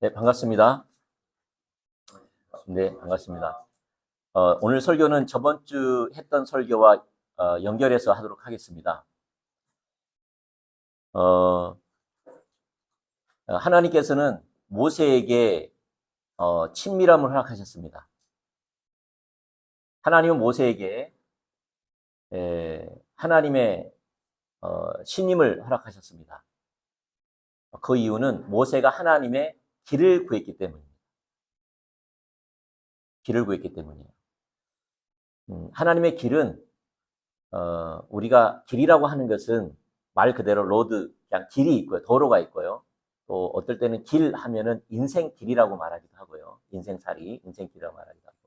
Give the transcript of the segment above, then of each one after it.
네, 반갑습니다. 네, 반갑습니다. 오늘 설교는 저번 주 했던 설교와 연결해서 하도록 하겠습니다. 어, 하나님께서는 모세에게 친밀함을 허락하셨습니다. 하나님은 모세에게 하나님의 신임을 허락하셨습니다. 그 이유는 모세가 하나님의 길을 구했기 때문입니다. 길을 구했기 때문이에요. 하나님의 길은 우리가 길이라고 하는 것은 말 그대로 로드, 그냥 길이 있고요. 도로가 있고요. 또 어떨 때는 길 하면은 인생 길이라고 말하기도 하고요. 인생살이, 인생길이라고 말하기도 하고.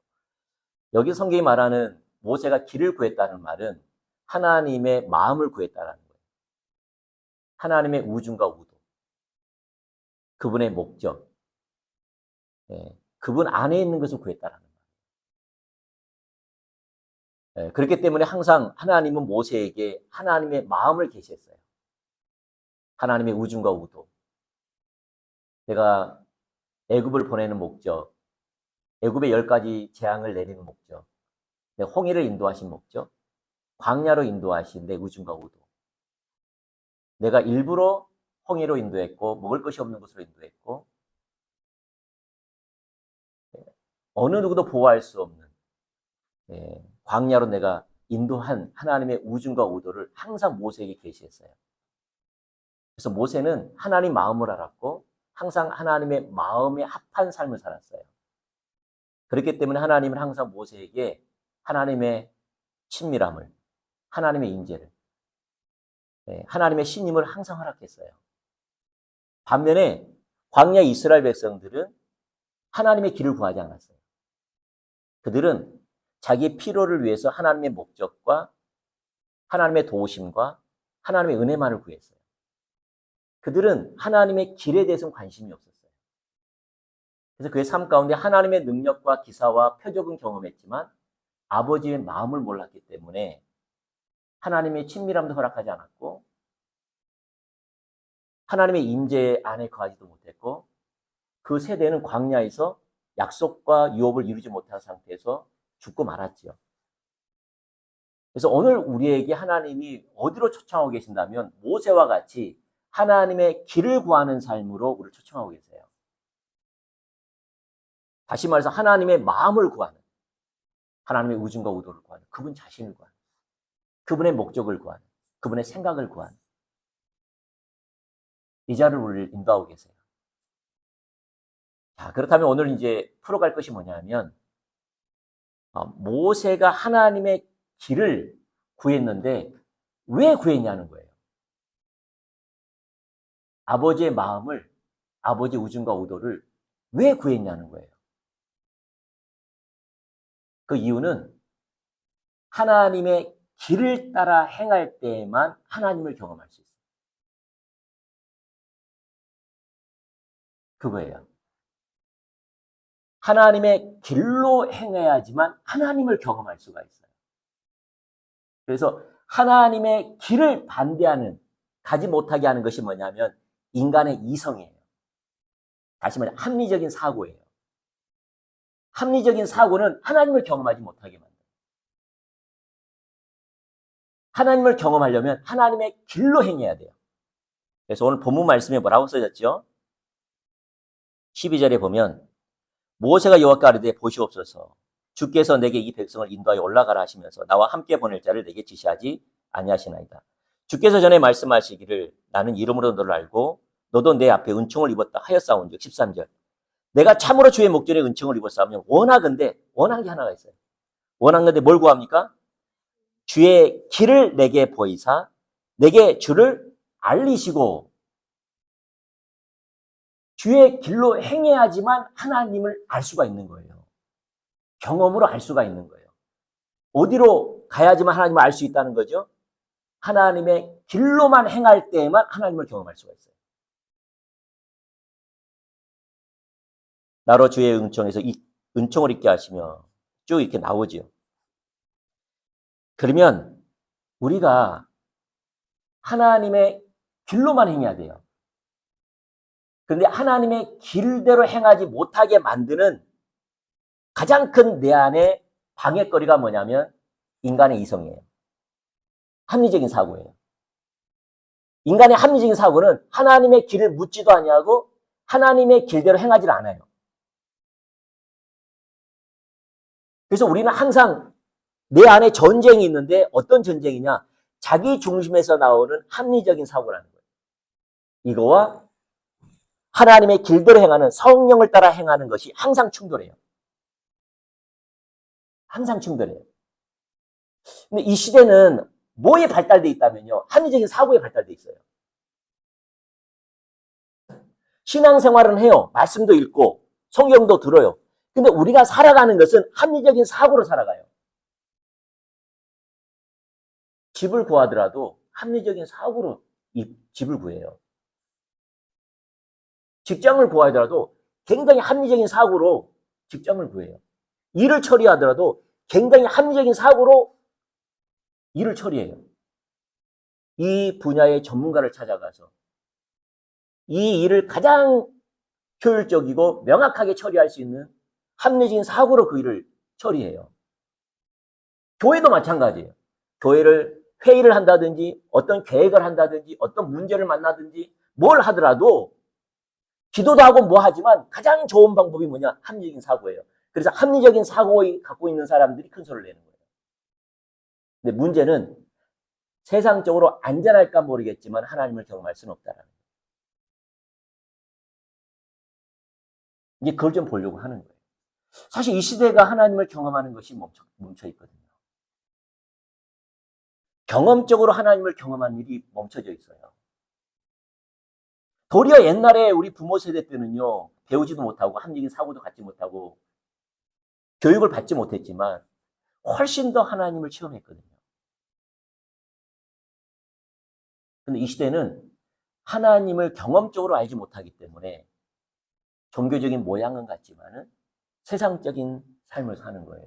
여기 성경이 말하는 모세가 길을 구했다는 말은 하나님의 마음을 구했다는 거예요. 하나님의 우중과 우도. 그분의 목적. 그분 안에 있는 것을 구했다는 거예요. 그렇기 때문에 항상 하나님은 모세에게 하나님의 마음을 계시했어요. 하나님의 우중과 우도. 내가 애굽을 보내는 목적, 애굽의 10가지 재앙을 내리는 목적, 내 홍해를 인도하신 목적, 광야로 인도하신 내 우중과 우도. 내가 일부러 홍해로 인도했고 먹을 것이 없는 곳으로 인도했고 어느 누구도 보호할 수 없는 광야로 내가 인도한 하나님의 우중과 우도를 항상 모세에게 계시했어요. 그래서 모세는 하나님 마음을 알았고 항상 하나님의 마음에 합한 삶을 살았어요. 그렇기 때문에 하나님은 항상 모세에게 하나님의 친밀함을, 하나님의 임재를, 하나님의 신임을 항상 허락했어요. 반면에 광야 이스라엘 백성들은 하나님의 길을 구하지 않았어요. 그들은 자기의 필요를 위해서 하나님의 목적과 하나님의 도우심과 하나님의 은혜만을 구했어요. 그들은 하나님의 길에 대해서는 관심이 없었어요. 그래서 그의 삶 가운데 하나님의 능력과 기사와 표적은 경험했지만 아버지의 마음을 몰랐기 때문에 하나님의 친밀함도 허락하지 않았고 하나님의 임재 안에 거하지도 못했고 그 세대는 광야에서 약속과 유업을 이루지 못한 상태에서 죽고 말았지요. 그래서 오늘 우리에게 하나님이 어디로 초청하고 계신다면 모세와 같이 하나님의 길을 구하는 삶으로 우리를 초청하고 계세요. 다시 말해서 하나님의 마음을 구하는, 하나님의 우중과 우도를 구하는, 그분 자신을 구하는, 그분의 목적을 구하는, 그분의 생각을 구하는 이 자를 우리를 인도하고 계세요. 자, 그렇다면 오늘 이제 풀어갈 것이 뭐냐면 모세가 하나님의 길을 구했는데 왜 구했냐는 거예요. 아버지의 마음을, 아버지의 우중과 우도를 왜 구했냐는 거예요. 그 이유는 하나님의 길을 따라 행할 때에만 하나님을 경험할 수 있어요. 그거예요. 하나님의 길로 행해야지만 하나님을 경험할 수가 있어요. 그래서 하나님의 길을 반대하는, 가지 못하게 하는 것이 뭐냐면 인간의 이성이에요. 다시 말해 합리적인 사고예요. 합리적인 사고는 하나님을 경험하지 못하게 만들어요. 하나님을 경험하려면 하나님의 길로 행해야 돼요. 그래서 오늘 본문 말씀에 뭐라고 써졌죠? 12절에 보면 모세가 여호와께 아뢰되 보시옵소서 주께서 내게 이 백성을 인도하여 올라가라 하시면서 나와 함께 보낼 자를 내게 지시하지 아니하시나이다. 주께서 전에 말씀하시기를 나는 이름으로 너를 알고 너도 내 앞에 은총을 입었다 하였사온즉 13절 내가 참으로 주의 목전에 은총을 입었사오면 원하건대 원한 게 하나가 있어요. 원한 건데 뭘 구합니까? 주의 길을 내게 보이사 내게 주를 알리시고 주의 길로 행해야지만 하나님을 알 수가 있는 거예요. 경험으로 알 수가 있는 거예요. 어디로 가야지만 하나님을 알 수 있다는 거죠? 하나님의 길로만 행할 때에만 하나님을 경험할 수가 있어요. 나로 주의 은총에서 이 은총을 있게 하시며 쭉 이렇게 나오지요. 그러면 우리가 하나님의 길로만 행해야 돼요. 그런데 하나님의 길대로 행하지 못하게 만드는 가장 큰 내 안의 방해거리가 뭐냐면 인간의 이성이에요. 합리적인 사고예요. 인간의 합리적인 사고는 하나님의 길을 묻지도 아니하고 하나님의 길대로 행하지를 않아요. 그래서 우리는 항상 내 안에 전쟁이 있는데 어떤 전쟁이냐? 자기 중심에서 나오는 합리적인 사고라는 거예요. 이거와 하나님의 길대로 행하는 성령을 따라 행하는 것이 항상 충돌해요. 항상 충돌해요. 근데 이 시대는 뭐에 발달되어 있다면요? 합리적인 사고에 발달되어 있어요. 신앙생활은 해요. 말씀도 읽고 성경도 들어요. 근데 우리가 살아가는 것은 합리적인 사고로 살아가요. 집을 구하더라도 합리적인 사고로 이 집을 구해요. 직장을 구하더라도 굉장히 합리적인 사고로 직장을 구해요. 일을 처리하더라도 굉장히 합리적인 사고로 일을 처리해요. 이 분야의 전문가를 찾아가서 이 일을 가장 효율적이고 명확하게 처리할 수 있는 합리적인 사고로 그 일을 처리해요. 교회도 마찬가지예요. 교회를 회의를 한다든지 어떤 계획을 한다든지 어떤 문제를 만나든지 뭘 하더라도 기도도 하고 뭐 하지만 가장 좋은 방법이 뭐냐? 합리적인 사고예요. 그래서 합리적인 사고를 갖고 있는 사람들이 큰 소리를 내는 거예요. 근데 문제는 세상적으로 안전할까 모르겠지만 하나님을 경험할 수는 없다라는 거예요. 이제 그걸 좀 보려고 하는 거예요. 사실 이 시대가 하나님을 경험하는 것이 멈춰 있거든요. 경험적으로 하나님을 경험하는 일이 멈춰져 있어요. 도리어 옛날에 우리 부모 세대 때는요, 배우지도 못하고 합리적인 사고도 갖지 못하고 교육을 받지 못했지만 훨씬 더 하나님을 체험했거든요. 근데 이 시대는 하나님을 경험적으로 알지 못하기 때문에 종교적인 모양은 같지만은 세상적인 삶을 사는 거예요.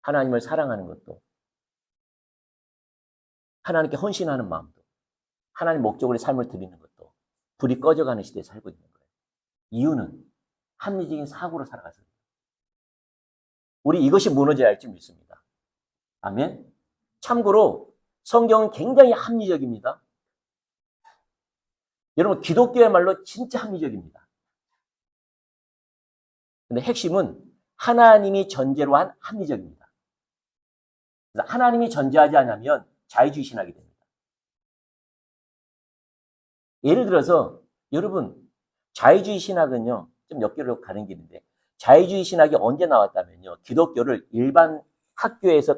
하나님을 사랑하는 것도, 하나님께 헌신하는 마음도, 하나님 목적으로 삶을 드리는 것도 불이 꺼져가는 시대에 살고 있는 거예요. 이유는 합리적인 사고로 살아가서 우리 이것이 무너져야 할 줄 믿습니다. 아멘. 참고로 성경은 굉장히 합리적입니다. 여러분 기독교의 말로 진짜 합리적입니다. 근데 핵심은 하나님이 전제로 한 합리적입니다. 그래서 하나님이 전제하지 않으면 자유주의 신학이 됩니다. 예를 들어서 여러분 자유주의 신학은요 좀 엮여로 가는 길인데 자유주의 신학이 언제 나왔다면요 기독교를 일반 학교에서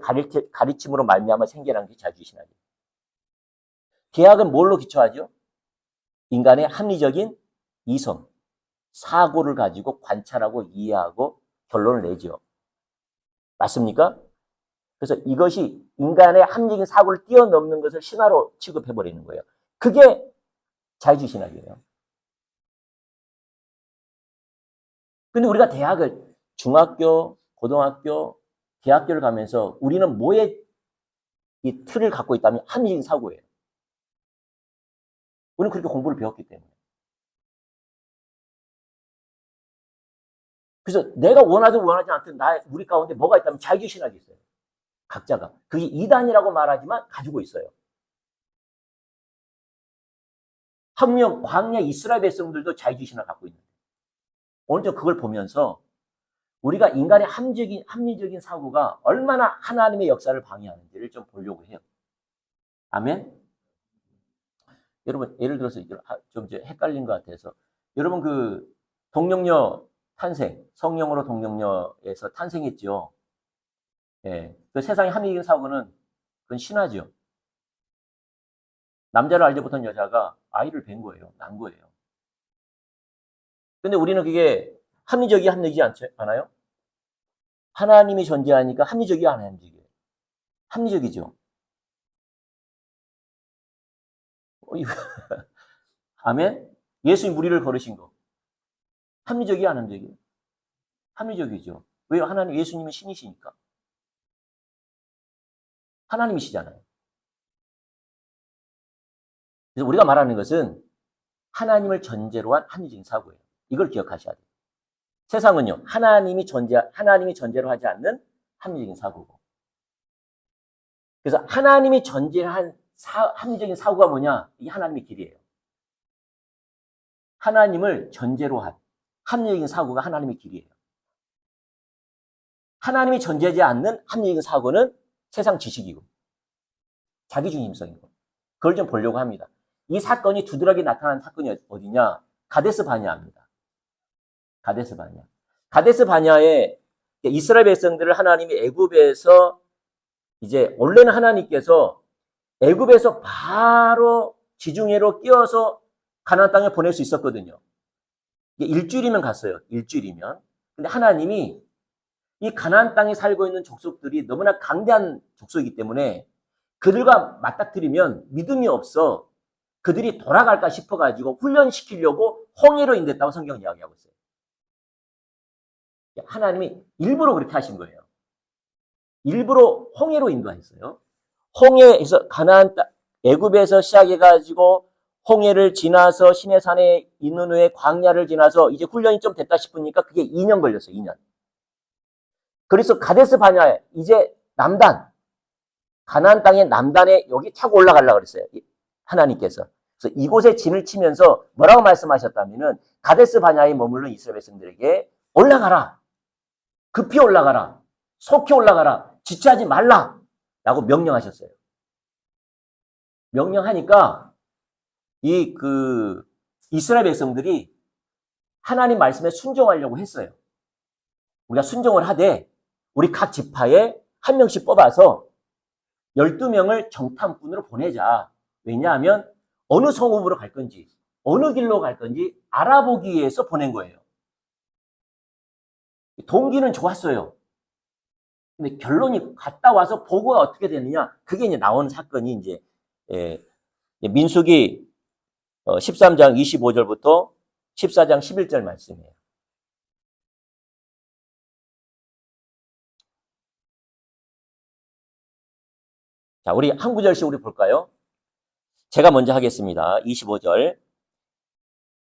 가르침으로 말미암아 생겨난 게 자유주의 신학이에요. 계약은 뭘로 기초하죠? 인간의 합리적인 이성, 사고를 가지고 관찰하고 이해하고 결론을 내죠. 맞습니까? 그래서 이것이 인간의 합리적인 사고를 뛰어넘는 것을 신화로 취급해버리는 거예요. 그게 자유주의 신학이에요. 근데 우리가 대학을, 중학교, 고등학교, 대학교를 가면서 우리는 뭐에 이 틀을 갖고 있다면 합리적인 사고예요. 우리는 그렇게 공부를 배웠기 때문에. 그래서 내가 원하든 원하지 않든 우리 가운데 뭐가 있다면 자유주의 신학이 있어요. 각자가. 그게 이단이라고 말하지만 가지고 있어요. 한명 광야 이스라엘 백성들도 자유주의 신학을 갖고 있는데 오늘 저 그걸 보면서 우리가 인간의 합리적인 사고가 얼마나 하나님의 역사를 방해하는지를 좀 보려고 해요. 아멘? 여러분, 예를 들어서 좀 이제 헷갈린 것 같아서. 여러분, 그, 동령녀 탄생, 성령으로 동령녀에서 탄생했죠. 예. 그 세상의 합리적인 사고는 그건 신화죠. 남자를 알지 못한 여자가 아이를 뵌 거예요. 난 거예요. 근데 우리는 그게 합리적이지 않아요? 하나님이 존재하니까 합리적이 안 합리적이에요. 합리적이죠. 아멘? 예수님 우리를 걸으신 거. 합리적이 안 합리적이에요? 합리적이죠. 왜요? 하나님, 예수님은 신이시니까. 하나님이시잖아요. 그래서 우리가 말하는 것은 하나님을 전제로 한 합리적인 사고예요. 이걸 기억하셔야 돼요. 세상은요, 하나님이 전제로 하지 않는 합리적인 사고고. 그래서 하나님이 전제한 합리적인 사고가 뭐냐? 이게 하나님의 길이에요. 하나님을 전제로 한 합리적인 사고가 하나님의 길이에요. 하나님이 전제하지 않는 합리적인 사고는 세상 지식이고 자기중심성이고 그걸 좀 보려고 합니다. 이 사건이 두드러기 나타난 사건이 어디냐? 가데스 바냐입니다. 가데스 바냐. 가데스 바냐에 이스라엘 백성들을 하나님이 애굽에서 이제 원래는 하나님께서 애굽에서 바로 지중해로 끼어서 가나안 땅에 보낼 수 있었거든요. 일주일이면 갔어요. 일주일이면. 근데 하나님이 이 가나안 땅에 살고 있는 족속들이 너무나 강대한 족속이기 때문에 그들과 맞닥뜨리면 믿음이 없어 그들이 돌아갈까 싶어가지고 훈련시키려고 홍해로 인도했다고 성경은 이야기하고 있어요. 하나님이 일부러 그렇게 하신 거예요. 일부러 홍해로 인도했어요. 홍해에서 가나안 땅, 애굽에서 시작해가지고 홍해를 지나서 시내산에 있는 후에 광야를 지나서 이제 훈련이 좀 됐다 싶으니까 그게 2년 걸렸어요. 2년. 그래서 가데스 바냐에 이제 남단, 가나안 땅의 남단에 여기 타고 올라가려고 그랬어요. 하나님께서. 그래서 이곳에 진을 치면서 뭐라고 말씀하셨다면은 가데스 바냐에 머물러 이스라엘 백성들에게 올라가라. 급히 올라가라. 속히 올라가라. 지체하지 말라. 라고 명령하셨어요. 명령하니까 이스라엘 백성들이 하나님 말씀에 순종하려고 했어요. 우리가 순종을 하되 우리 각 지파에 한 명씩 뽑아서 12명을 정탐꾼으로 보내자. 왜냐하면 어느 성읍으로 갈 건지 어느 길로 갈 건지 알아보기 위해서 보낸 거예요. 동기는 좋았어요. 근데 결론이 갔다 와서 보고가 어떻게 되느냐? 그게 이제 나오는 사건이 이제 민수기 13장 25절부터 14장 11절 말씀이에요. 자, 우리 한 구절씩 우리 볼까요? 제가 먼저 하겠습니다. 25절.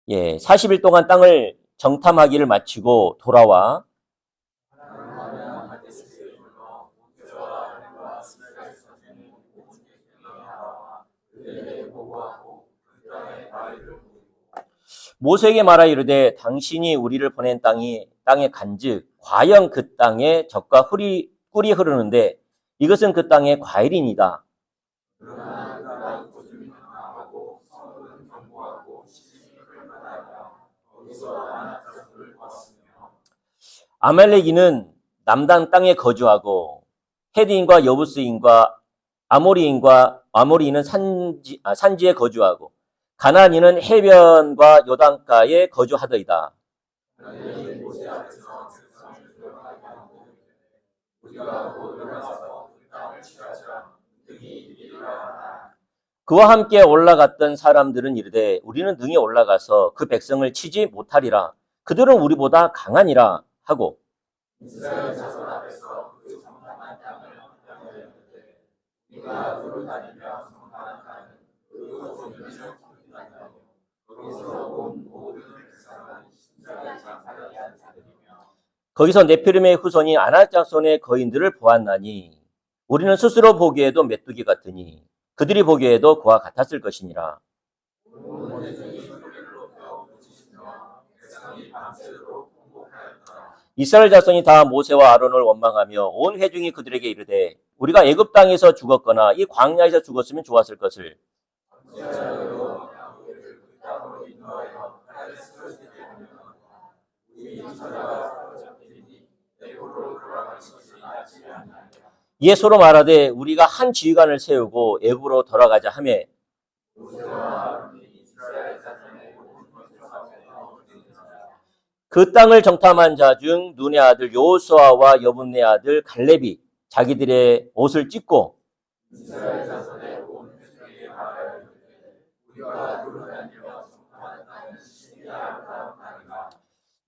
40일 동안 땅을 정탐하기를 마치고 돌아와 모세에게 말하 이르되 당신이 우리를 보낸 땅에 간즉 과연 그 땅에 젖과 꿀이 흐르는데 이것은 그 땅의 과일이니이다. 아말렉인은 남단 땅에 거주하고 헤디인과 여부스인과 아모리인은 산지에 거주하고 가나안인은 해변과 요단가에 거주하더이다. 그와 함께 올라갔던 사람들은 이르되 우리는 능히 올라가서 그 백성을 치지 못하리라. 그들은 우리보다 강하니라 하고 이스라엘 자손 앞에서 그 정탐한 땅을 평하였는데 네가 두루 다니며 정탐한 땅은 그 종류를 청진하며 거기서 온 모든 백성은 신장의 장사를 한 자들이며 거기서 네피림의 후손이 아낙 자손의 거인들을 보았나니 우리는 스스로 보기에도 메뚜기 같으니 그들이 보기에도 그와 같았을 것이니라. 이스라엘 자손이 다 모세와 아론을 원망하며 온 회중이 그들에게 이르되 우리가 애굽 땅에서 죽었거나 이 광야에서 죽었으면 좋았을 것을 이에 서로 말하되 우리가 한 지휘관을 세우고 애굽으로 돌아가자 하매 그 땅을 정탐한 자 중 눈의 아들 여호수아와 여분네 아들 갈렙이 자기들의 옷을 찢고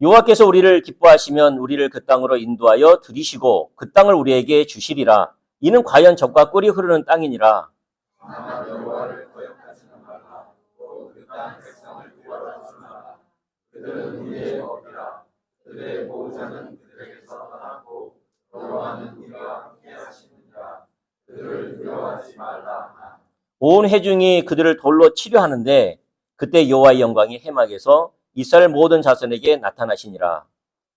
여호와께서 우리를 기뻐하시면 우리를 그 땅으로 인도하여 들이시고 그 땅을 우리에게 주시리라. 이는 과연 젖과 꿀이 흐르는 땅이니라. 그들은 우리의 법이라. 그들의 보호자는 그들에게서 떠났고 여호와는 우리와 함께 하시느니라. 그들을 두려워하지 말라. 온 회중이 그들을 돌로 치려 하는데 그때 여호와의 영광이 해막에서 이스라엘 모든 자손에게 나타나시니라.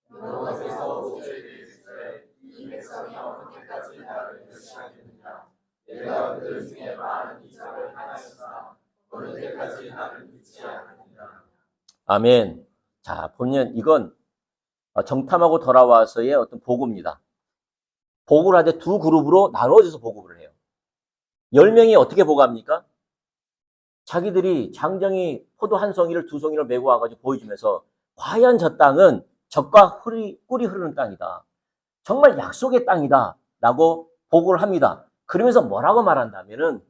여호와께서 모세에게 이르시되 이 백성이 어느 때까지 나를 멸시하겠느냐. 내가 그들 중에 많은 이적을 행하였으나 어느 때까지 나를 믿지 않느니라. 아멘. 자, 보면 이건 정탐하고 돌아와서의 어떤 보고입니다. 보고를 하되 두 그룹으로 나눠져서 보고를 해요. 10명이 어떻게 보고합니까? 자기들이 장정이 포도 한 송이를 두 송이를 메고 와가지고 보여주면서 과연 저 땅은 젖과 꿀이 흐르는 땅이다. 정말 약속의 땅이다. 라고 보고를 합니다. 그러면서 뭐라고 말한다면은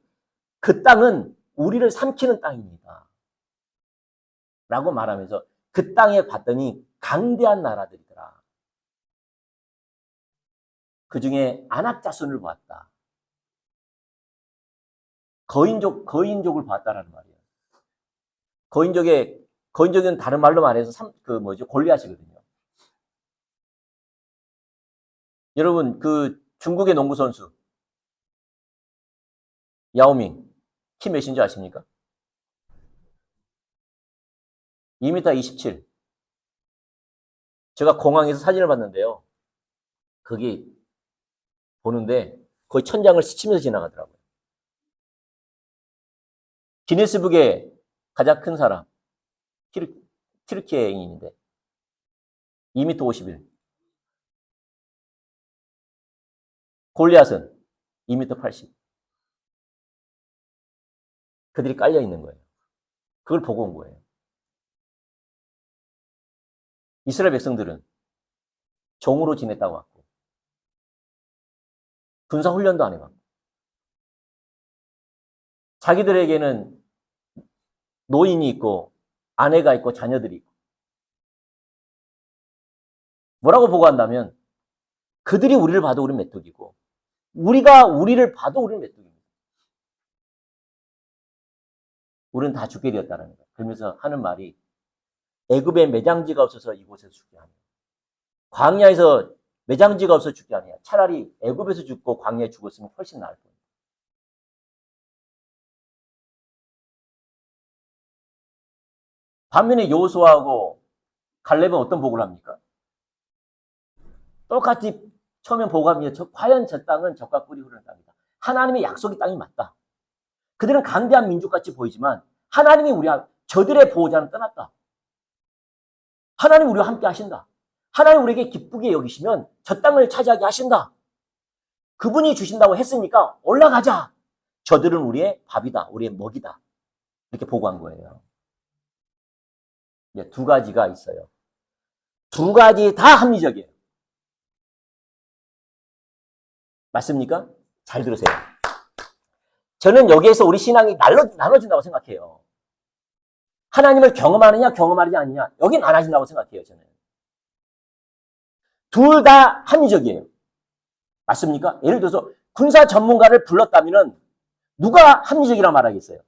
그 땅은 우리를 삼키는 땅입니다. 라고 말하면서 그 땅에 봤더니 강대한 나라들이더라. 그 중에 아낙 자손을 보았다. 거인족을 봤다라는 말이에요. 거인족은 다른 말로 말해서 골리앗이거든요. 여러분, 그 중국의 농구 선수 야오밍 키 몇인 줄 아십니까? 2m 27. 제가 공항에서 사진을 봤는데요. 거기 보는데 거의 천장을 스치면서 지나가더라고요. 기네스북에 가장 큰 사람 튀르키예인인데 2m 51. 골리앗은 2m 80. 그들이 깔려 있는 거예요. 그걸 보고 온 거예요. 이스라엘 백성들은 종으로 지냈다고 왔고 군사 훈련도 안 해봤고 자기들에게는 노인이 있고 아내가 있고 자녀들이 있고 뭐라고 보고한다면 그들이 우리를 봐도 우리는 메뚜기고 우리가 우리를 봐도 우리는 메뚜기입니다. 우리는 다 죽게 되었다는 거예요. 그러면서 하는 말이 애굽에 매장지가 없어서 이곳에서 죽게 하냐. 광야에서 매장지가 없어서 죽게 하냐. 차라리 애굽에서 죽고 광야에 죽었으면 훨씬 나을 뿐. 반면에 여호수아하고 갈렙은 어떤 보고를 합니까? 똑같이 처음에 보고합니다. 과연 저 땅은 젖과 꿀이 흐르는 땅이다. 하나님의 약속의 땅이 맞다. 그들은 강대한 민족같이 보이지만 하나님이 저들의 보호자는 떠났다. 하나님 우리와 함께 하신다. 하나님 우리에게 기쁘게 여기시면 저 땅을 차지하게 하신다. 그분이 주신다고 했으니까 올라가자. 저들은 우리의 밥이다. 우리의 먹이다. 이렇게 보고한 거예요. 두 가지가 있어요. 두 가지 다 합리적이에요. 맞습니까? 잘 들으세요. 저는 여기에서 우리 신앙이 나눠진다고 생각해요. 하나님을 경험하느냐 경험하지 않느냐 여기 나눠진다고 생각해요. 저는 둘 다 합리적이에요. 맞습니까? 예를 들어서 군사 전문가를 불렀다면 누가 합리적이라고 말하겠어요?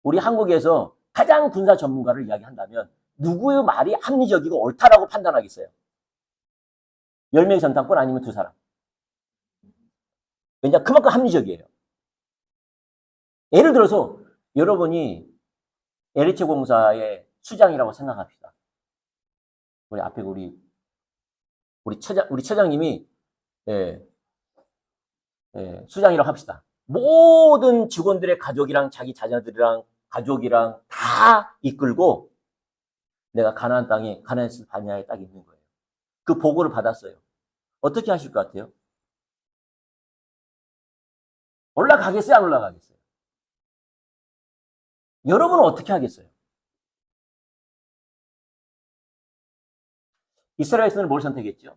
우리 한국에서 가장 군사 전문가를 이야기한다면 누구의 말이 합리적이고 옳다라고 판단하겠어요? 10명의 전당권 아니면 2사람. 왜냐? 그만큼 합리적이에요. 예를 들어서 여러분이 LH 공사의 수장이라고 생각합시다. 우리 앞에 우리 처장님이 수장이라고 합시다. 모든 직원들의 가족이랑 자기 자녀들이랑 가족이랑 다 이끌고 내가 가나안 땅에 가나안에서 반야에 딱 있는 거예요. 그 보고를 받았어요. 어떻게 하실 것 같아요? 올라가겠어요? 안 올라가겠어요? 여러분은 어떻게 하겠어요? 이스라엘에서는 뭘 선택했죠?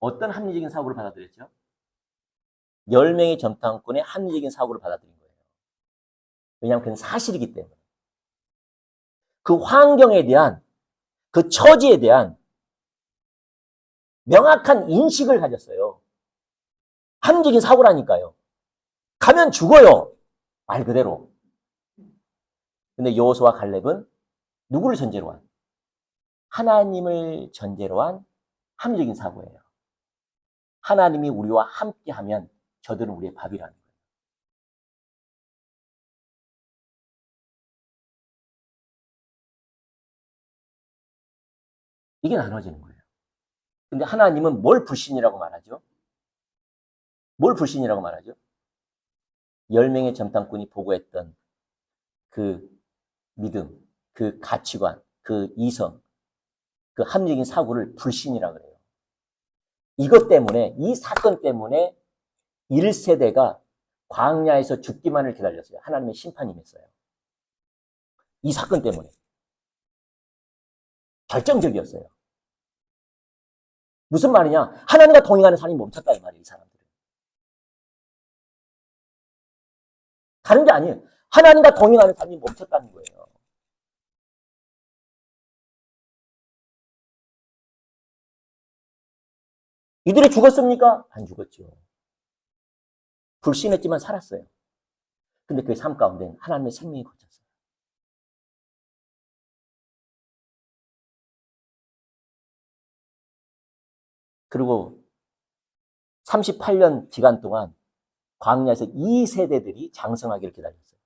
어떤 합리적인 사고를 받아들였죠? 10명의 전탐꾼의 합리적인 사고를 받아들인 거예요. 왜냐하면 그건 사실이기 때문에. 그 환경에 대한, 그 처지에 대한 명확한 인식을 가졌어요. 합리적인 사고라니까요. 가면 죽어요. 말 그대로. 근데 여호수아와 갈렙은 누구를 전제로 한? 하나님을 전제로 한 합리적인 사고예요. 하나님이 우리와 함께하면 저들은 우리의 밥이라는 거예요. 이게 나눠지는 거예요. 근데 하나님은 뭘 불신이라고 말하죠? 뭘 불신이라고 말하죠? 10명의 전당꾼이 보고했던 그 믿음, 그 가치관, 그 이성, 그 합리적인 사고를 불신이라고 그래요. 이것 때문에, 이 사건 때문에 1세대가 광야에서 죽기만을 기다렸어요. 하나님의 심판이 임했어요. 이 사건 때문에. 결정적이었어요. 무슨 말이냐? 하나님과 동행하는 사람이 멈췄다 이 말이에요. 이 사람들은. 다른 게 아니에요. 하나님과 동행하는 사람이 멈췄다는 거예요. 이들이 죽었습니까? 안 죽었죠. 불신했지만 살았어요. 근데 그 삶 가운데 하나님의 생명이 거쳤어요. 그리고 38년 기간 동안 광야에서 이 세대들이 장성하기를 기다렸어요.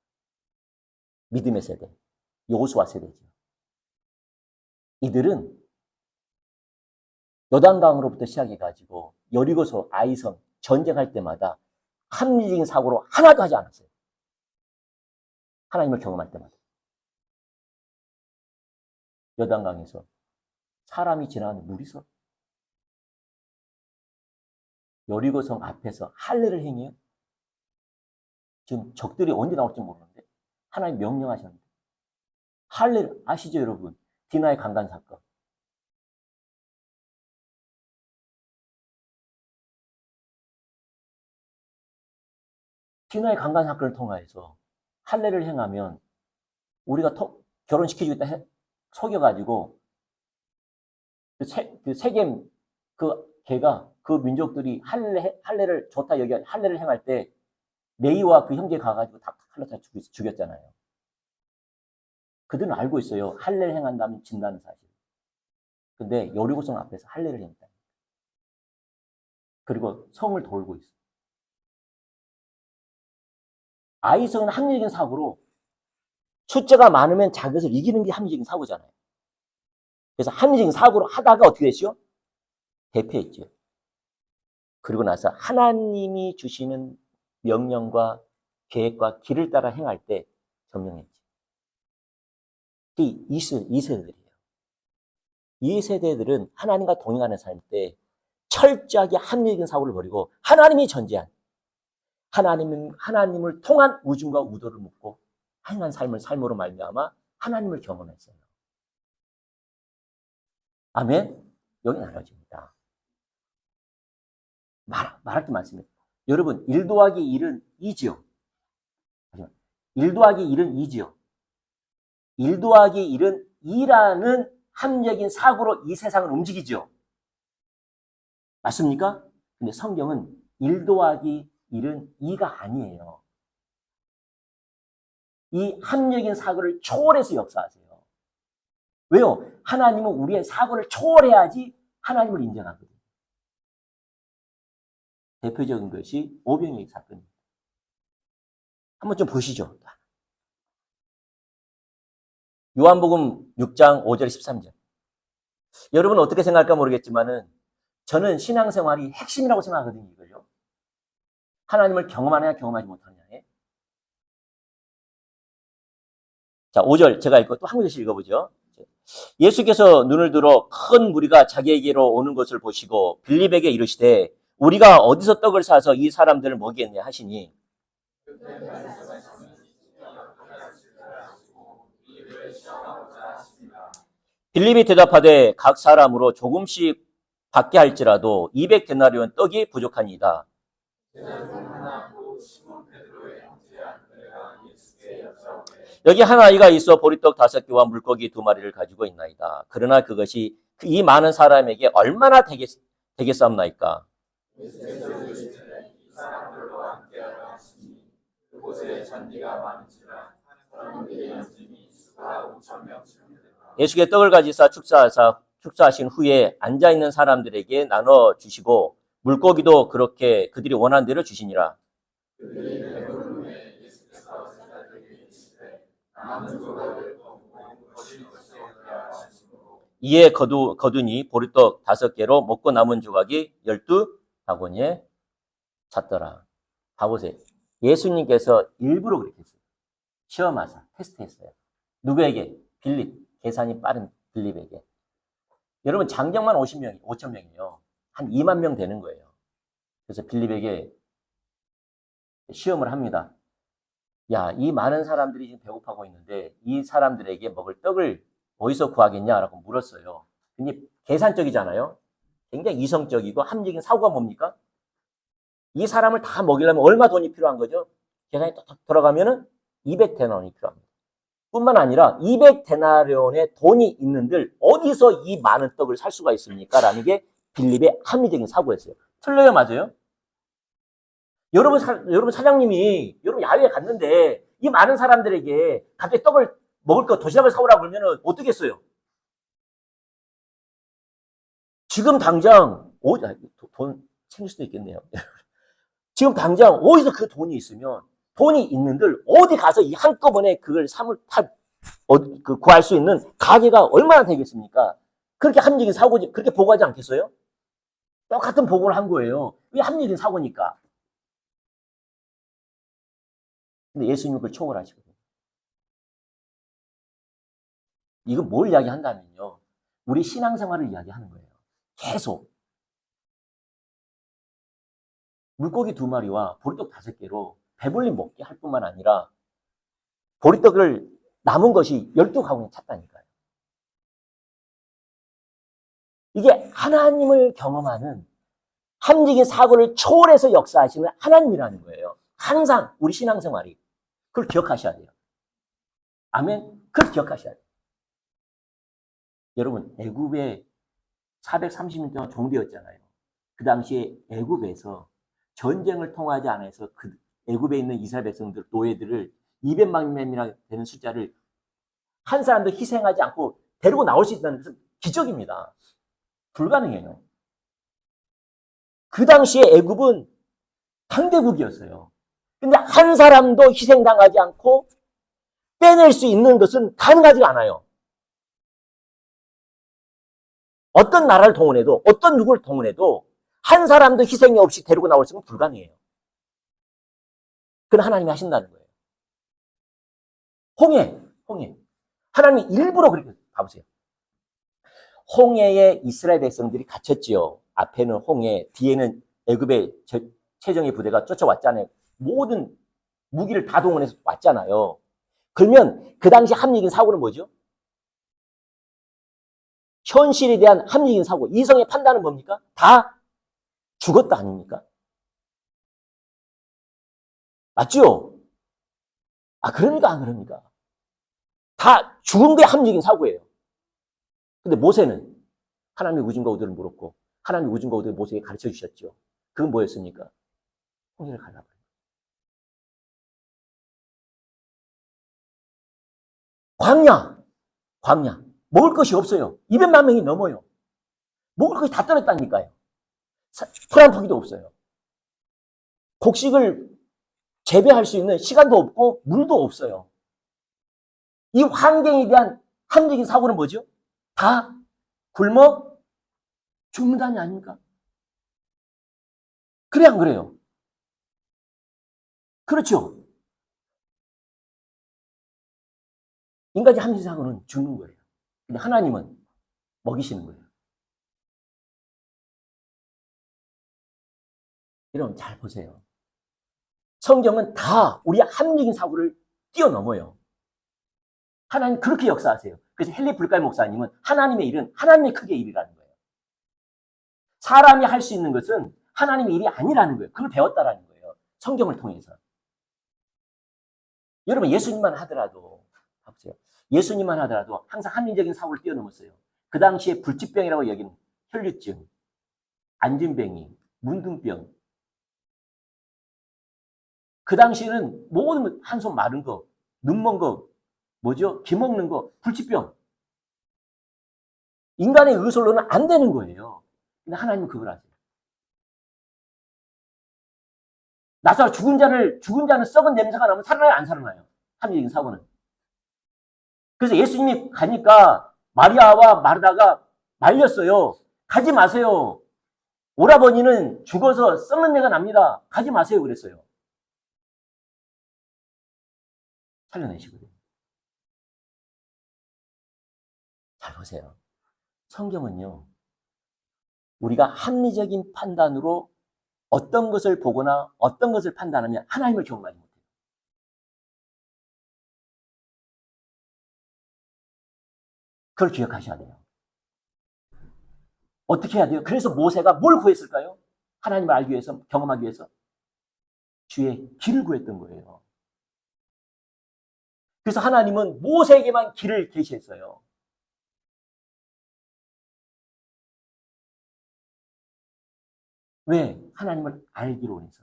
믿음의 세대, 여호수아 세대죠. 이들은 요단강으로부터 시작해가지고 여리고서 아이성 전쟁할 때마다 합리적인 사고로 하나도 하지 않았어요. 하나님을 경험할 때마다. 요단강에서 사람이 지나가는 물이 서 여리고성 앞에서 할례를 행해요. 지금 적들이 언제 나올지 모르는데 하나님 명령하셨는데 할례를 아시죠 여러분? 디나의 강간 사건. 디나의 강간 사건을 통하여서 할례를 행하면 우리가 결혼시켜주겠다 속여가지고 그 세겜 그 걔가 그 민족들이 할례를 좋다 여기 할례를 행할 때 레이와 그 형제 가가지고 다 칼로 다 죽였잖아요. 그들은 알고 있어요. 할례를 행한다면 진다는 사실. 근데 여리고성 앞에서 할례를 행했다. 그리고 성을 돌고 있어. 아이성은 합리적인 사고로 숫자가 많으면 자기를 이기는 게 합리적인 사고잖아요. 그래서 합리적인 사고로 하다가 어떻게 됐죠? 대패했죠. 그리고 나서 하나님이 주시는 명령과 계획과 길을 따라 행할 때 점령했지. 이 세대들이에요. 이 세대들은 하나님과 동행하는 삶 때 철저하게 합리적인 사고를 버리고 하나님이 전제한 하나님을 통한 우중과 우도를 묻고 행한 삶을 삶으로 말미암아 하나님을 경험했어요. 아멘. 여기 나눠집니다. 말할 게 많습니다. 여러분 1 더하기 1은 2지요. 1 더하기 1은 2지요. 1 더하기 1은 2라는 합리적인 사고로 이 세상을 움직이죠. 맞습니까? 근데 성경은 1 더하기 1은 2가 아니에요. 이 합리적인 사고를 초월해서 역사하세요. 왜요? 하나님은 우리의 사고를 초월해야지 하나님을 인정하거든요. 대표적인 것이 오병이어 사건입니다. 한번 좀 보시죠. 요한복음 6장 5절 13절. 여러분 어떻게 생각할까 모르겠지만은 저는 신앙생활이 핵심이라고 생각하거든요. 이걸요. 하나님을 경험하느냐 경험하지 못하느냐에. 자, 5절 제가 읽고 또 한 구절씩 읽어보죠. 예수께서 눈을 들어 큰 무리가 자기에게로 오는 것을 보시고 빌립에게 이르시되 우리가 어디서 떡을 사서 이 사람들을 먹이겠냐 하시니 빌립이 대답하되 각 사람으로 조금씩 받게 할지라도 200데나리온 떡이 부족하니이다. 여기 한 아이가 있어 보리떡 5개와 물고기 2마리를 가지고 있나이다. 그러나 그것이 이 많은 사람에게 얼마나 되겠사옵나이까? 그곳에 잔디가 많은지라 사람들의 양심이 수가 5,000명쯤 되더라. 예수께 떡을 가지사 축사하신 후에 앉아있는 사람들에게 나눠주시고 물고기도 그렇게 그들이 원하는 대로 주시니라. 그들이 배부름에 예수께서 제자들에게 이르시되 남은 조각을 거두고 거실 것이 없다 하시므로 이에 거두니 보리떡 5개로 먹고 남은 조각이 12바구니에 찼더라. 봐보세요. 예수님께서 일부러 그렇게 했어요. 시험하사, 테스트했어요. 누구에게? 빌립, 계산이 빠른 빌립에게. 여러분 장정만 5천 명이에요. 한 2만 명 되는 거예요. 그래서 빌립에게 시험을 합니다. 야, 이 많은 사람들이 지금 배고파하고 있는데 이 사람들에게 먹을 떡을 어디서 구하겠냐라고 물었어요. 근데 계산적이잖아요. 굉장히 이성적이고 합리적인 사고가 뭡니까? 이 사람을 다 먹이려면 얼마 돈이 필요한 거죠? 계산이 딱 들어가면은 200데나리온이 필요합니다. 뿐만 아니라 200데나리온의 돈이 있는들 어디서 이 많은 떡을 살 수가 있습니까? 라는 게 빌립의 합리적인 사고였어요. 틀려요, 맞아요? 여러분 사장님이 여러분 야외에 갔는데 이 많은 사람들에게 갑자기 떡을 먹을 거 도시락을 사오라고 그러면 어떻게 했어요? 지금 당장 돈 챙길 수도 있겠네요. 지금 당장 어디서 그 돈이 있으면 돈이 있는들 어디 가서 이 한꺼번에 그걸 구할 수 있는 가게가 얼마나 되겠습니까? 그렇게 합리적인 사고지, 그렇게 보고하지 않겠어요? 똑같은 보고를 한 거예요. 왜 합리적인 사고니까? 근데 예수님은 그걸 초월하시거든요. 이건 뭘 이야기한다면요. 우리 신앙생활을 이야기하는 거예요. 계속. 물고기 2마리와 보리떡 5개로 배불리 먹게 할 뿐만 아니라 보리떡을 남은 것이 12가구니 찼다니까요. 이게 하나님을 경험하는 합리적인 사고를 초월해서 역사하시는 하나님이라는 거예요. 항상 우리 신앙생활이. 그걸 기억하셔야 돼요. 아멘. 그걸 기억하셔야 돼요. 여러분, 애굽에 430년 동안 종되었잖아요. 그 당시에 애굽에서 전쟁을 통하지 않아서 그 애굽에 있는 이스라엘 백성들, 노예들을 200만 명이나 되는 숫자를 한 사람도 희생하지 않고 데리고 나올 수 있다는 것은 기적입니다. 불가능해요. 그 당시에 애굽은 강대국이었어요. 근데 한 사람도 희생당하지 않고 빼낼 수 있는 것은 가능하지 않아요. 어떤 나라를 동원해도, 어떤 누구를 동원해도 한 사람도 희생이 없이 데리고 나올 수는 불가능해요. 그건 하나님이 하신다는 거예요. 홍해. 하나님이 일부러 그렇게, 봐보세요. 홍해에 이스라엘 백성들이 갇혔지요. 앞에는 홍해, 뒤에는 애굽의 최정예 부대가 쫓아왔잖아요. 모든 무기를 다 동원해서 왔잖아요. 그러면 그 당시 합리적인 사고는 뭐죠? 현실에 대한 합리적인 사고, 이성의 판단은 뭡니까? 다 죽었다 아닙니까? 맞죠? 아, 그럽니까? 안 그럽니까? 다 죽은 게 합리적인 사고예요. 근데 모세는 하나님의 우중과 우도를 물었고, 하나님의 우중과 우도를 모세에게 가르쳐 주셨죠. 그건 뭐였습니까? 홍해를 갈라버려요. 광야. 먹을 것이 없어요. 200만 명이 넘어요. 먹을 것이 다 떨어졌다니까요. 풀 한 포기도 없어요. 곡식을 재배할 수 있는 시간도 없고 물도 없어요. 이 환경에 대한 합리적인 사고는 뭐죠? 다 굶어 죽는다니 아닙니까? 그래 안 그래요? 그렇죠. 인간의 합리적인 사고는 죽는 거예요. 근데 하나님은 먹이시는 거예요. 여러분 잘 보세요. 성경은 다 우리의 합리적인 사고를 뛰어넘어요. 하나님 그렇게 역사하세요. 그래서 헨리 불갈 목사님은 하나님의 일은 하나님의 크게 일이라는 거예요. 사람이 할 수 있는 것은 하나님의 일이 아니라는 거예요. 그걸 배웠다라는 거예요. 성경을 통해서. 여러분 예수님만 하더라도 보세요. 예수님만 하더라도 항상 합리적인 사고를 뛰어넘었어요. 그 당시에 불치병이라고 여기는 혈류증, 안진뱅이, 문둥병. 그 당시에는 모든 한손 마른 거, 눈먼 거, 뭐죠? 기 먹는 거, 불치병. 인간의 의술로는 안 되는 거예요. 근데 하나님은 그걸 하세요. 나사로 죽은 자는 썩은 냄새가 나면 살아나요, 안 살아나요? 합리적인 사고는. 그래서 예수님이 가니까 마리아와 마르다가 말렸어요. 가지 마세요. 오라버니는 죽어서 썩는 내가 납니다. 가지 마세요. 그랬어요. 살려내시거든요. 잘 보세요. 성경은요, 우리가 합리적인 판단으로 어떤 것을 보거나 어떤 것을 판단하면 하나님을 경험하지 못해요. 그걸 기억하셔야 돼요. 어떻게 해야 돼요? 그래서 모세가 뭘 구했을까요? 하나님을 알기 위해서, 경험하기 위해서 주의 길을 구했던 거예요. 그래서 하나님은 모세에게만 길을 계시했어요. 왜? 하나님을 알기로 원해서.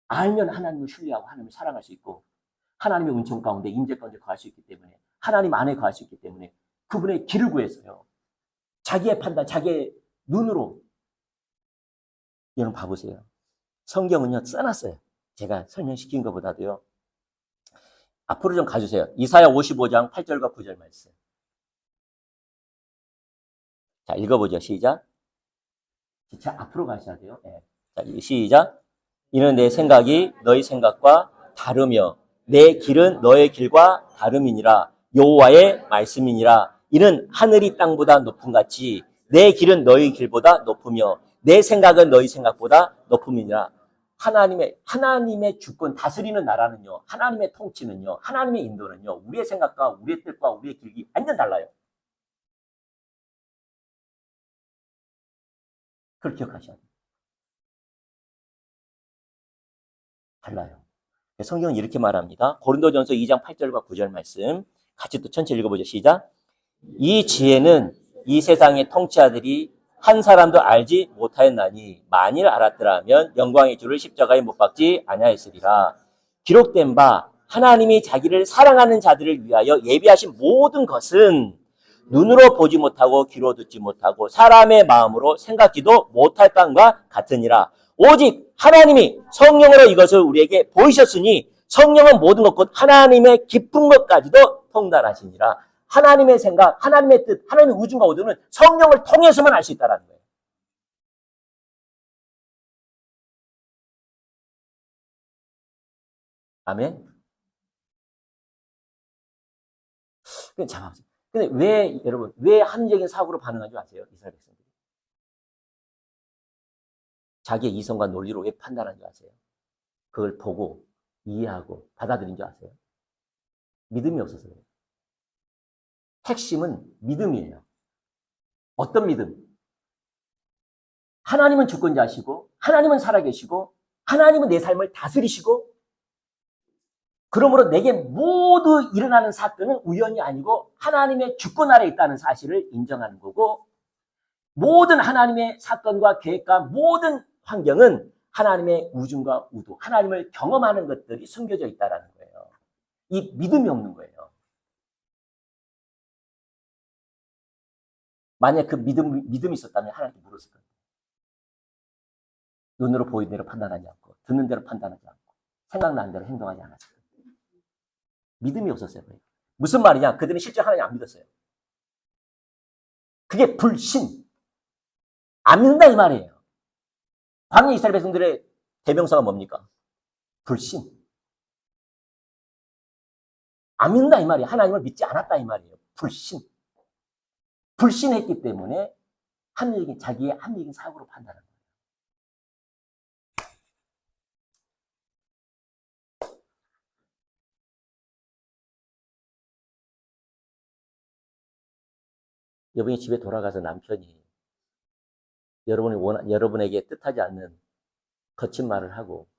알면 하나님을 신뢰하고 하나님을 사랑할 수 있고 하나님의 은총 가운데 임재 가운데 거할 수 있기 때문에 하나님 안에 거할 수 있기 때문에 그분의 길을 구했어요. 자기의 판단, 자기의 눈으로. 여러분 봐보세요. 성경은요 써놨어요. 제가 설명시킨 것보다도요. 앞으로 좀 가주세요. 이사야 55장 8절과 9절 말씀. 자, 읽어보죠. 시작. 자, 앞으로 가셔야 돼요. 네. 자, 시작. 이는 내 생각이 너희 생각과 다르며 내 길은 너의 길과 다름이니라. 여호와의 말씀이니라. 이는 하늘이 땅보다 높음 같이 내 길은 너희 길보다 높으며 내 생각은 너희 생각보다 높음이니라. 하나님의 주권 다스리는 나라는요. 하나님의 통치는요. 하나님의 인도는요. 우리의 생각과 우리의 뜻과 우리의 길이 완전 달라요. 그걸 기억하셔야 돼요. 달라요. 성경은 이렇게 말합니다. 고린도전서 2장 8절과 9절 말씀 같이 또 천천히 읽어보죠. 시작. 이 지혜는 이 세상의 통치자들이 한 사람도 알지 못하였나니 만일 알았더라면 영광의 주를 십자가에 못 박지 아니하였으리라. 기록된 바 하나님이 자기를 사랑하는 자들을 위하여 예비하신 모든 것은 눈으로 보지 못하고 귀로 듣지 못하고 사람의 마음으로 생각지도 못할 것과 같으니라. 오직 하나님이 성령으로 이것을 우리에게 보이셨으니 성령은 모든 것 곧 하나님의 깊은 것까지도 통달하시니라. 하나님의 생각, 하나님의 뜻, 하나님의 우주가 오도는 성령을 통해서만 알 수 있다는 거예요. 아멘. 근데 왜 여러분 왜 합리적인 사고로 반응한 줄 아세요? 이스라엘 백성들이 자기의 이성과 논리로 왜 판단한 줄 아세요? 그걸 보고 이해하고 받아들인 줄 아세요? 믿음이 없어서 그래요. 핵심은 믿음이에요. 어떤 믿음? 하나님은 주권자시고 하나님은 살아계시고 하나님은 내 삶을 다스리시고 그러므로 내게 모두 일어나는 사건은 우연이 아니고 하나님의 주권 아래 있다는 사실을 인정하는 거고 모든 하나님의 사건과 계획과 모든 환경은 하나님의 우중과 우도, 하나님을 경험하는 것들이 숨겨져 있다는 거예요. 이 믿음이 없는 거예요. 만약 그 믿음이 있었다면 하나님께 물었을 거예요. 눈으로 보이는 대로 판단하지 않고 듣는 대로 판단하지 않고 생각나는 대로 행동하지 않았을 거예요. 믿음이 없었어요. 무슨 말이냐? 그들은 실제 하나님 안 믿었어요. 그게 불신. 안 믿는다 이 말이에요. 광야 이스라엘 백성들의 대명사가 뭡니까? 불신. 안 믿는다 이 말이에요. 하나님을 믿지 않았다 이 말이에요. 불신. 불신했기 때문에 자기의 합리적인 사고로 판단하는 거예요. 여러분이 집에 돌아가서 남편이 여러분에게 뜻하지 않는 거친 말을 하고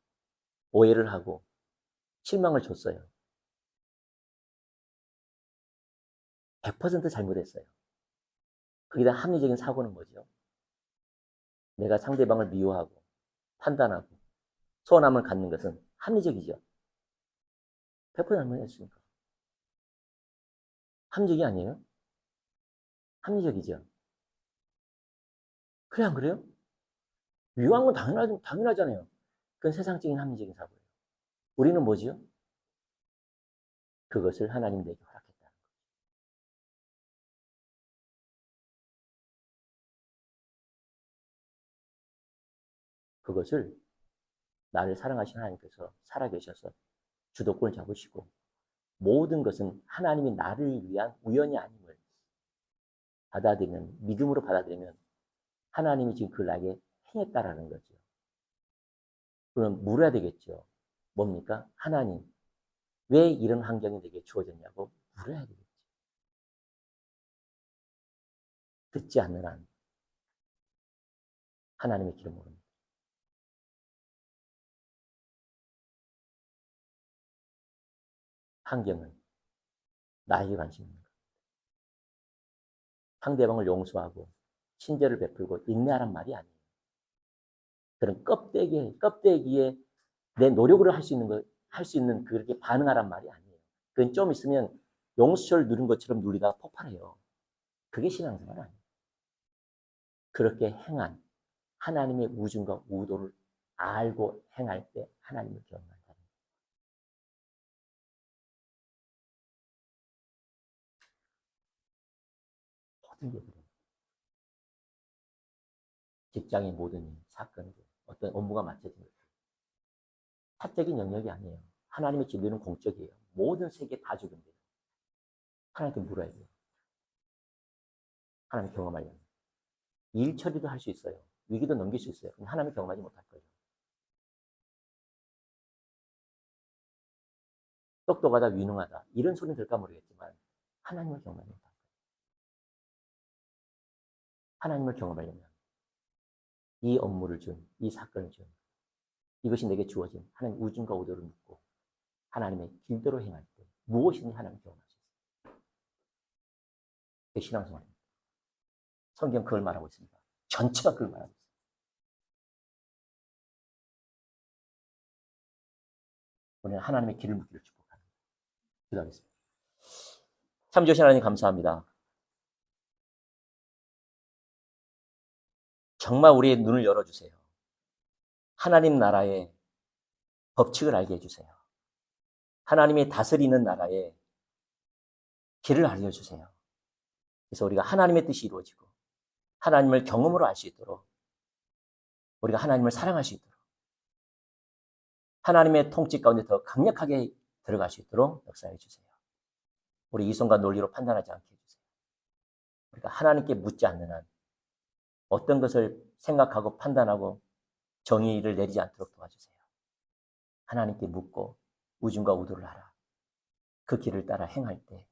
오해를 하고 실망을 줬어요. 100% 잘못했어요. 거기다 합리적인 사고는 뭐죠? 내가 상대방을 미워하고 판단하고 소원함을 갖는 것은 합리적이죠. 100% 잘못했으니까. 합리적이 아니에요? 합리적이죠. 그래, 안 그래요? 위험한 건 당연하잖아요. 그건 세상적인 합리적인 사고예요. 우리는 뭐지요? 그것을 하나님 내게 허락했다. 그것을 나를 사랑하신 하나님께서 살아계셔서 주도권을 잡으시고 모든 것은 하나님이 나를 위한 우연이 아님을 받아들이면, 믿음으로 받아들이면 하나님이 지금 그걸 나에게 행했다라는 거죠. 그럼 물어야 되겠죠. 뭡니까? 하나님, 왜 이런 환경이 내게 주어졌냐고 물어야 되겠죠. 듣지 않는 한 하나님의 길을 모릅니다. 환경은 나에게 관심 있는 것. 상대방을 용서하고 친절을 베풀고 인내하란 말이 아니에요. 그런 껍데기에 내 노력으로 할 수 있는 그렇게 반응하란 말이 아니에요. 그건 좀 있으면 용수철 누른 것처럼 누리다가 폭발해요. 그게 신앙생활 아니에요. 그렇게 행한 하나님의 우중과 우도를 알고 행할 때 하나님을 경험한다. 모든 게 그래요. 직장의 모든 일, 사건들, 어떤 업무가 맡겨진 것들. 사적인 영역이 아니에요. 하나님의 진리는 공적이에요. 모든 세계 다 적용돼요. 하나님께 물어야 돼요. 하나님 경험하려면. 일 처리도 할 수 있어요. 위기도 넘길 수 있어요. 근데 하나님 경험하지 못할 거예요. 똑똑하다, 위능하다. 이런 소리는 들까 모르겠지만 하나님을 경험하지 못할 거예요. 하나님을 경험하려면 이 업무를 준, 이 사건을 준, 이것이 내게 주어진 하나님 우중과 우도를 묻고 하나님의 길대로 행할 때 무엇이든지 하나님 경험할 수 있어요. 그게 신앙생활입니다. 성경 그걸 말하고 있습니다. 전체가 그걸 말하고 있습니다. 우리는 하나님의 길을 묻기를 축복합니다. 기도하겠습니다. 참 좋으신 하나님 감사합니다. 정말 우리의 눈을 열어주세요. 하나님 나라의 법칙을 알게 해주세요. 하나님이 다스리는 나라의 길을 알려주세요. 그래서 우리가 하나님의 뜻이 이루어지고 하나님을 경험으로 알 수 있도록 우리가 하나님을 사랑할 수 있도록 하나님의 통치 가운데 더 강력하게 들어갈 수 있도록 역사해 주세요. 우리 이성과 논리로 판단하지 않게 해주세요. 우리가 하나님께 묻지 않는 한 어떤 것을 생각하고 판단하고 정의를 내리지 않도록 도와주세요. 하나님께 묻고 우중과 우도를 하라. 그 길을 따라 행할 때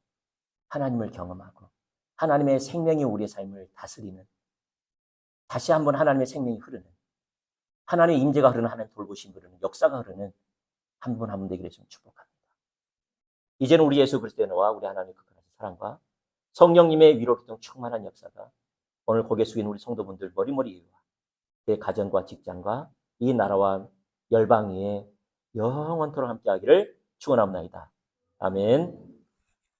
하나님을 경험하고 하나님의 생명이 우리의 삶을 다스리는 다시 한번 하나님의 생명이 흐르는 하나님의 임재가 흐르는 하나님의 돌보심이 흐르는 역사가 흐르는 한 분 한 분 되기를 좀 축복합니다. 이제는 우리 예수 그리스도와 우리 하나님의 끝까지 사랑과 성령님의 위로 기동 충만한 역사가 오늘 고개 숙인 우리 성도분들 머리머리 위와 내 가정과 직장과 이 나라와 열방 위에 영원토록 함께하기를 축원합니다. 아멘.